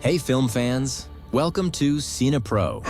Hey film fans, welcome to Cine Pro.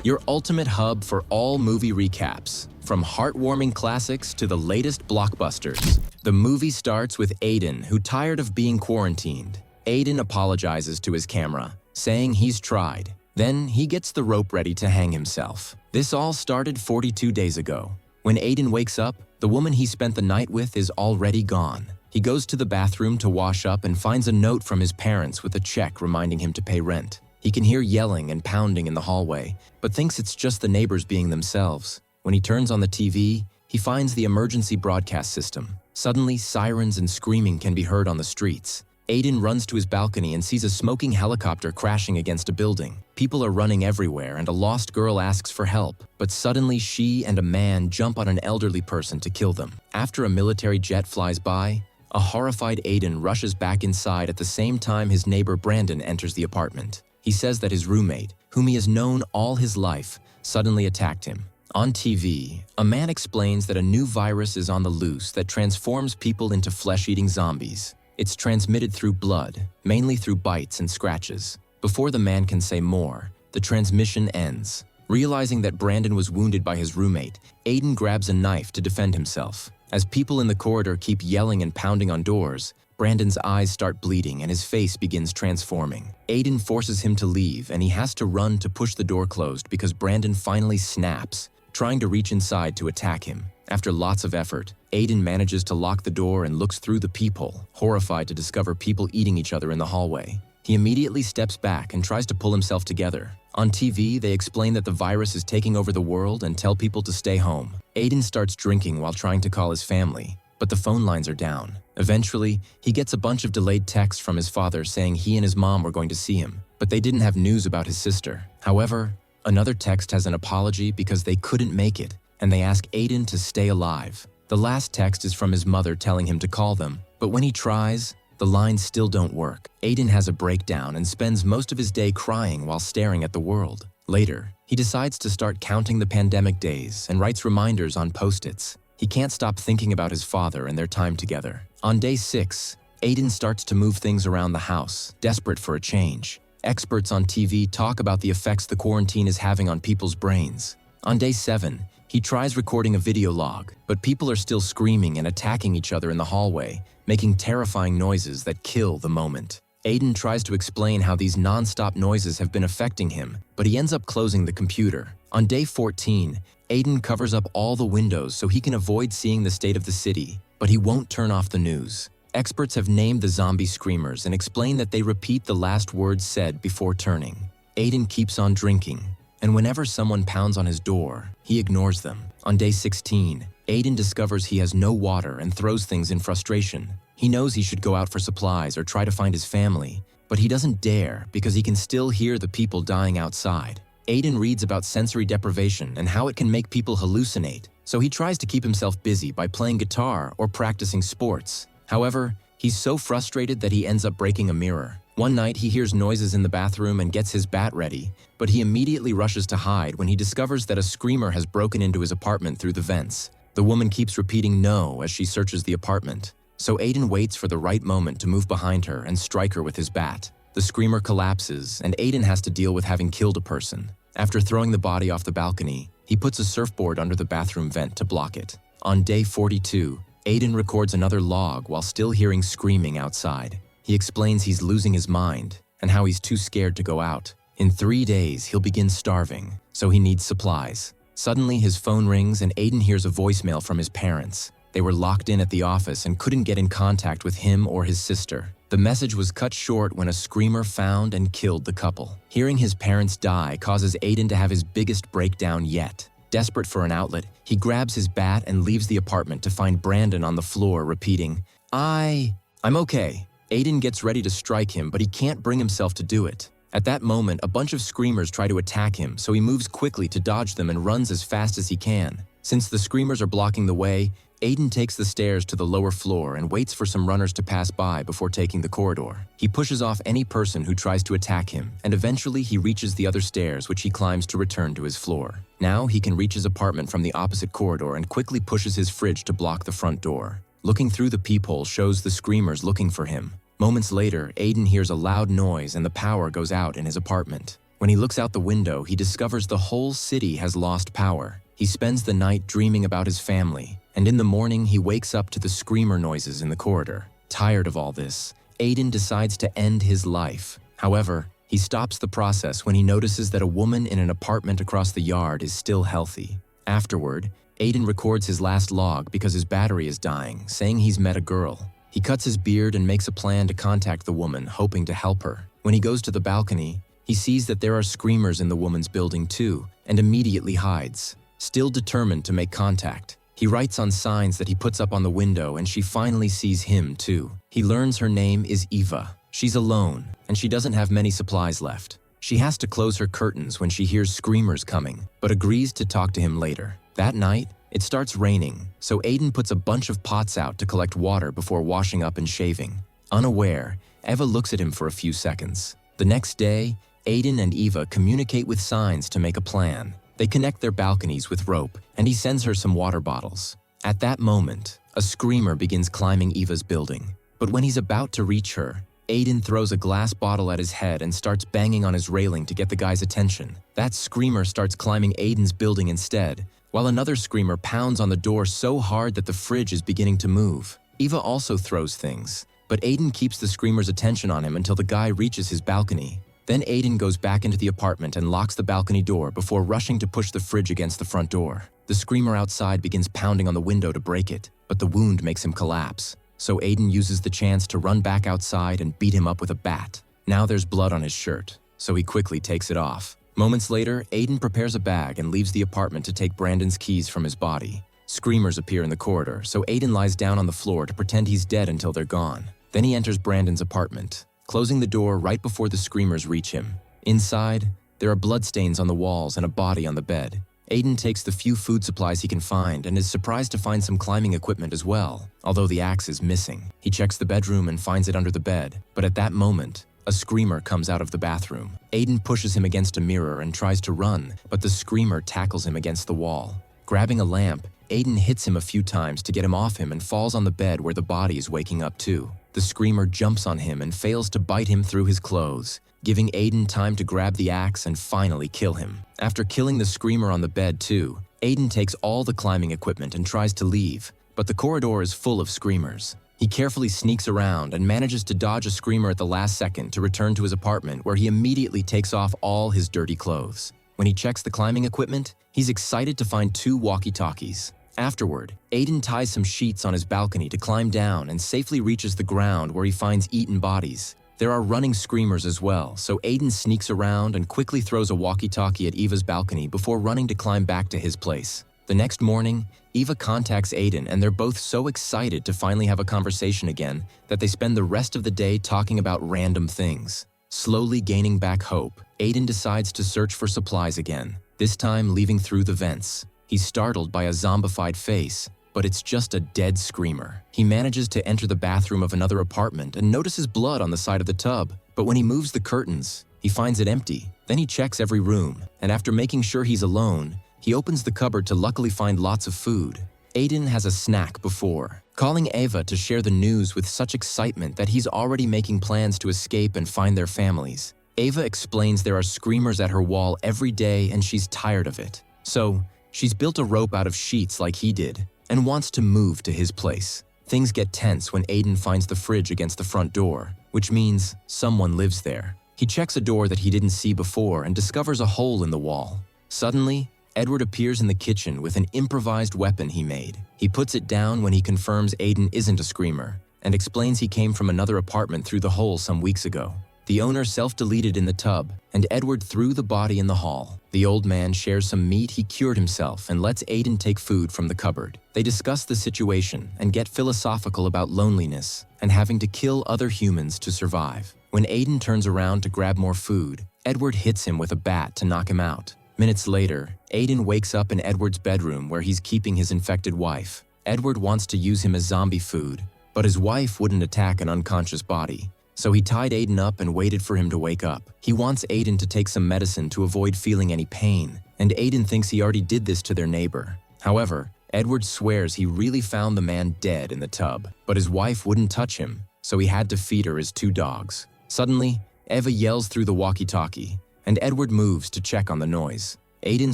Your ultimate hub for all movie recaps. From heartwarming classics to the latest blockbusters. The movie starts with Aiden, who tired of being quarantined. Aiden apologizes to his camera, saying he's tried. Then he gets the rope ready to hang himself. This all started 42 days ago. When Aiden wakes up, the woman he spent the night with is already gone. He goes to the bathroom to wash up and finds a note from his parents with a check reminding him to pay rent. He can hear yelling and pounding in the hallway, but thinks it's just the neighbors being themselves. When he turns on the TV, he finds the emergency broadcast system. Suddenly, sirens and screaming can be heard on the streets. Aiden runs to his balcony and sees a smoking helicopter crashing against a building. People are running everywhere and a lost girl asks for help, but suddenly she and a man jump on an elderly person to kill them. After a military jet flies by, a horrified Aiden rushes back inside at the same time his neighbor Brandon enters the apartment. He says that his roommate, whom he has known all his life, suddenly attacked him. On TV, a man explains that a new virus is on the loose that transforms people into flesh-eating zombies. It's transmitted through blood, mainly through bites and scratches. Before the man can say more, the transmission ends. Realizing that Brandon was wounded by his roommate, Aiden grabs a knife to defend himself. As people in the corridor keep yelling and pounding on doors, Brandon's eyes start bleeding and his face begins transforming. Aiden forces him to leave and he has to run to push the door closed because Brandon finally snaps, trying to reach inside to attack him. After lots of effort, Aiden manages to lock the door and looks through the peephole, horrified to discover people eating each other in the hallway. He immediately steps back and tries to pull himself together. On TV, they explain that the virus is taking over the world and tell people to stay home. Aiden starts drinking while trying to call his family, but the phone lines are down. Eventually, he gets a bunch of delayed texts from his father saying he and his mom were going to see him, but they didn't have news about his sister. However, another text has an apology because they couldn't make it, and they ask Aiden to stay alive. The last text is from his mother telling him to call them, but when he tries, the lines still don't work. Aiden has a breakdown and spends most of his day crying while staring at the world. Later, he decides to start counting the pandemic days and writes reminders on Post-its. He can't stop thinking about his father and their time together. On day 6, Aiden starts to move things around the house, desperate for a change. Experts on TV talk about the effects the quarantine is having on people's brains. On day 7, he tries recording a video log, but people are still screaming and attacking each other in the hallway, making terrifying noises that kill the moment. Aiden tries to explain how these non-stop noises have been affecting him, but he ends up closing the computer. On day 14, Aiden covers up all the windows so he can avoid seeing the state of the city, but he won't turn off the news. Experts have named the zombie screamers and explain that they repeat the last words said before turning. Aiden keeps on drinking, and whenever someone pounds on his door, he ignores them. On day 16, Aiden discovers he has no water and throws things in frustration. He knows he should go out for supplies or try to find his family, but he doesn't dare because he can still hear the people dying outside. Aiden reads about sensory deprivation and how it can make people hallucinate, so he tries to keep himself busy by playing guitar or practicing sports. However, he's so frustrated that he ends up breaking a mirror. One night, he hears noises in the bathroom and gets his bat ready, but he immediately rushes to hide when he discovers that a screamer has broken into his apartment through the vents. The woman keeps repeating no as she searches the apartment, so Aiden waits for the right moment to move behind her and strike her with his bat. The screamer collapses, and Aiden has to deal with having killed a person. After throwing the body off the balcony, he puts a surfboard under the bathroom vent to block it. On day 42, Aiden records another log while still hearing screaming outside. He explains he's losing his mind and how he's too scared to go out. In 3 days, he'll begin starving, so he needs supplies. Suddenly, his phone rings and Aiden hears a voicemail from his parents. They were locked in at the office and couldn't get in contact with him or his sister. The message was cut short when a screamer found and killed the couple. Hearing his parents die causes Aiden to have his biggest breakdown yet. Desperate for an outlet, he grabs his bat and leaves the apartment to find Brandon on the floor repeating, I'm okay." Aiden gets ready to strike him, but he can't bring himself to do it. At that moment, a bunch of screamers try to attack him, so he moves quickly to dodge them and runs as fast as he can. Since the screamers are blocking the way, Aiden takes the stairs to the lower floor and waits for some runners to pass by before taking the corridor. He pushes off any person who tries to attack him, and eventually he reaches the other stairs, which he climbs to return to his floor. Now he can reach his apartment from the opposite corridor and quickly pushes his fridge to block the front door. Looking through the peephole shows the screamers looking for him. Moments later, Aiden hears a loud noise and the power goes out in his apartment. When he looks out the window, he discovers the whole city has lost power. He spends the night dreaming about his family, and in the morning he wakes up to the screamer noises in the corridor. Tired of all this, Aiden decides to end his life. However, he stops the process when he notices that a woman in an apartment across the yard is still healthy. Afterward, Aiden records his last log because his battery is dying, saying he's met a girl. He cuts his beard and makes a plan to contact the woman, hoping to help her. When he goes to the balcony, he sees that there are screamers in the woman's building too, and immediately hides. Still determined to make contact, he writes on signs that he puts up on the window, and she finally sees him too. He learns her name is Eva. She's alone, and she doesn't have many supplies left. She has to close her curtains when she hears screamers coming, but agrees to talk to him later. That night, it starts raining, so Aiden puts a bunch of pots out to collect water before washing up and shaving. Unaware, Eva looks at him for a few seconds. The next day, Aiden and Eva communicate with signs to make a plan. They connect their balconies with rope, and he sends her some water bottles. At that moment, a screamer begins climbing Eva's building. But when he's about to reach her, Aiden throws a glass bottle at his head and starts banging on his railing to get the guy's attention. That screamer starts climbing Aiden's building instead, while another screamer pounds on the door so hard that the fridge is beginning to move. Eva also throws things, but Aiden keeps the screamer's attention on him until the guy reaches his balcony. Then Aiden goes back into the apartment and locks the balcony door before rushing to push the fridge against the front door. The screamer outside begins pounding on the window to break it, but the wound makes him collapse. So Aiden uses the chance to run back outside and beat him up with a bat. Now there's blood on his shirt, so he quickly takes it off. Moments later, Aiden prepares a bag and leaves the apartment to take Brandon's keys from his body. Screamers appear in the corridor, so Aiden lies down on the floor to pretend he's dead until they're gone. Then he enters Brandon's apartment, closing the door right before the screamers reach him. Inside, there are bloodstains on the walls and a body on the bed. Aiden takes the few food supplies he can find and is surprised to find some climbing equipment as well, although the axe is missing. He checks the bedroom and finds it under the bed, but at that moment, a screamer comes out of the bathroom. Aiden pushes him against a mirror and tries to run, but the screamer tackles him against the wall. Grabbing a lamp, Aiden hits him a few times to get him off him and falls on the bed where the body is waking up too. The screamer jumps on him and fails to bite him through his clothes, giving Aiden time to grab the axe and finally kill him. After killing the screamer on the bed too, Aiden takes all the climbing equipment and tries to leave, but the corridor is full of screamers. He carefully sneaks around and manages to dodge a screamer at the last second to return to his apartment, where he immediately takes off all his dirty clothes. When he checks the climbing equipment, he's excited to find 2 walkie-talkies. Afterward, Aiden ties some sheets on his balcony to climb down and safely reaches the ground, where he finds eaten bodies. There are running screamers as well, so Aiden sneaks around and quickly throws a walkie-talkie at Eva's balcony before running to climb back to his place. The next morning, Eva contacts Aiden, and they're both so excited to finally have a conversation again that they spend the rest of the day talking about random things. Slowly gaining back hope, Aiden decides to search for supplies again, this time leaving through the vents. He's startled by a zombified face, but it's just a dead screamer. He manages to enter the bathroom of another apartment and notices blood on the side of the tub, but when he moves the curtains, he finds it empty. Then he checks every room, and after making sure he's alone, he opens the cupboard to luckily find lots of food. Aiden has a snack before, calling Eva to share the news with such excitement that he's already making plans to escape and find their families. Eva explains there are screamers at her wall every day and she's tired of it. So, she's built a rope out of sheets like he did and wants to move to his place. Things get tense when Aiden finds the fridge against the front door, which means someone lives there. He checks a door that he didn't see before and discovers a hole in the wall. Suddenly, Edward appears in the kitchen with an improvised weapon he made. He puts it down when he confirms Aiden isn't a screamer and explains he came from another apartment through the hole some weeks ago. The owner self-deleted in the tub, and Edward threw the body in the hall. The old man shares some meat he cured himself and lets Aiden take food from the cupboard. They discuss the situation and get philosophical about loneliness and having to kill other humans to survive. When Aiden turns around to grab more food, Edward hits him with a bat to knock him out. Minutes later, Aiden wakes up in Edward's bedroom where he's keeping his infected wife. Edward wants to use him as zombie food, but his wife wouldn't attack an unconscious body. So he tied Aiden up and waited for him to wake up. He wants Aiden to take some medicine to avoid feeling any pain, and Aiden thinks he already did this to their neighbor. However, Edward swears he really found the man dead in the tub, but his wife wouldn't touch him, so he had to feed her his 2 dogs. Suddenly, Eva yells through the walkie-talkie, and Edward moves to check on the noise. Aiden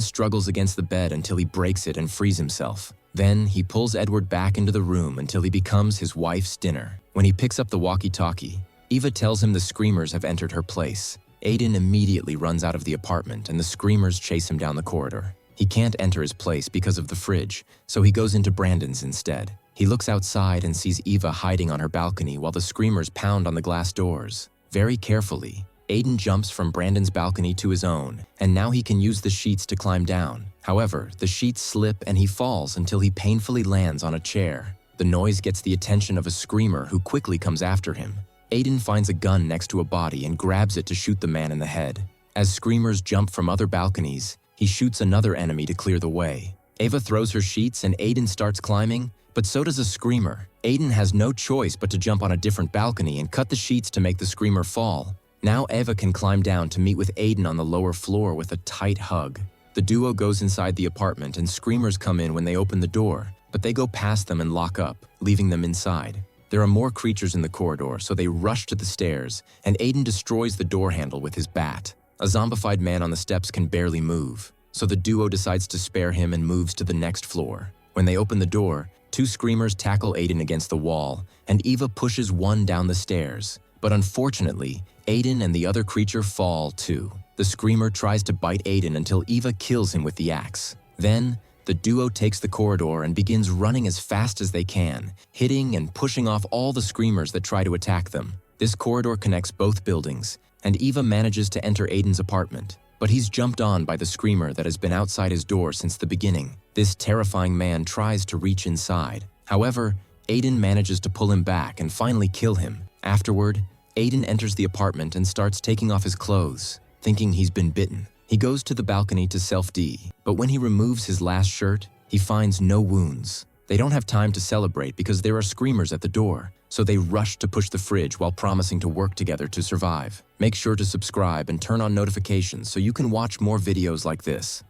struggles against the bed until he breaks it and frees himself. Then he pulls Edward back into the room until he becomes his wife's dinner. When he picks up the walkie-talkie, Eva tells him the screamers have entered her place. Aiden immediately runs out of the apartment and the screamers chase him down the corridor. He can't enter his place because of the fridge, so he goes into Brandon's instead. He looks outside and sees Eva hiding on her balcony while the screamers pound on the glass doors. Very carefully, Aiden jumps from Brandon's balcony to his own, and now he can use the sheets to climb down. However, the sheets slip and he falls until he painfully lands on a chair. The noise gets the attention of a screamer who quickly comes after him. Aiden finds a gun next to a body and grabs it to shoot the man in the head. As screamers jump from other balconies, he shoots another enemy to clear the way. Eva throws her sheets and Aiden starts climbing, but so does a screamer. Aiden has no choice but to jump on a different balcony and cut the sheets to make the screamer fall. Now Eva can climb down to meet with Aiden on the lower floor with a tight hug. The duo goes inside the apartment and screamers come in when they open the door, but they go past them and lock up, leaving them inside. There are more creatures in the corridor, so they rush to the stairs, and Aiden destroys the door handle with his bat. A zombified man on the steps can barely move, so the duo decides to spare him and moves to the next floor. When they open the door, 2 screamers tackle Aiden against the wall, and Eva pushes one down the stairs. But unfortunately, Aiden and the other creature fall too. The screamer tries to bite Aiden until Eva kills him with the axe. Then, the duo takes the corridor and begins running as fast as they can, hitting and pushing off all the screamers that try to attack them. This corridor connects both buildings, and Eva manages to enter Aiden's apartment. But he's jumped on by the screamer that has been outside his door since the beginning. This terrifying man tries to reach inside. However, Aiden manages to pull him back and finally kill him. Afterward, Aiden enters the apartment and starts taking off his clothes, thinking he's been bitten. He goes to the balcony to self-D, but when he removes his last shirt, he finds no wounds. They don't have time to celebrate because there are screamers at the door, so they rush to push the fridge while promising to work together to survive. Make sure to subscribe and turn on notifications so you can watch more videos like this.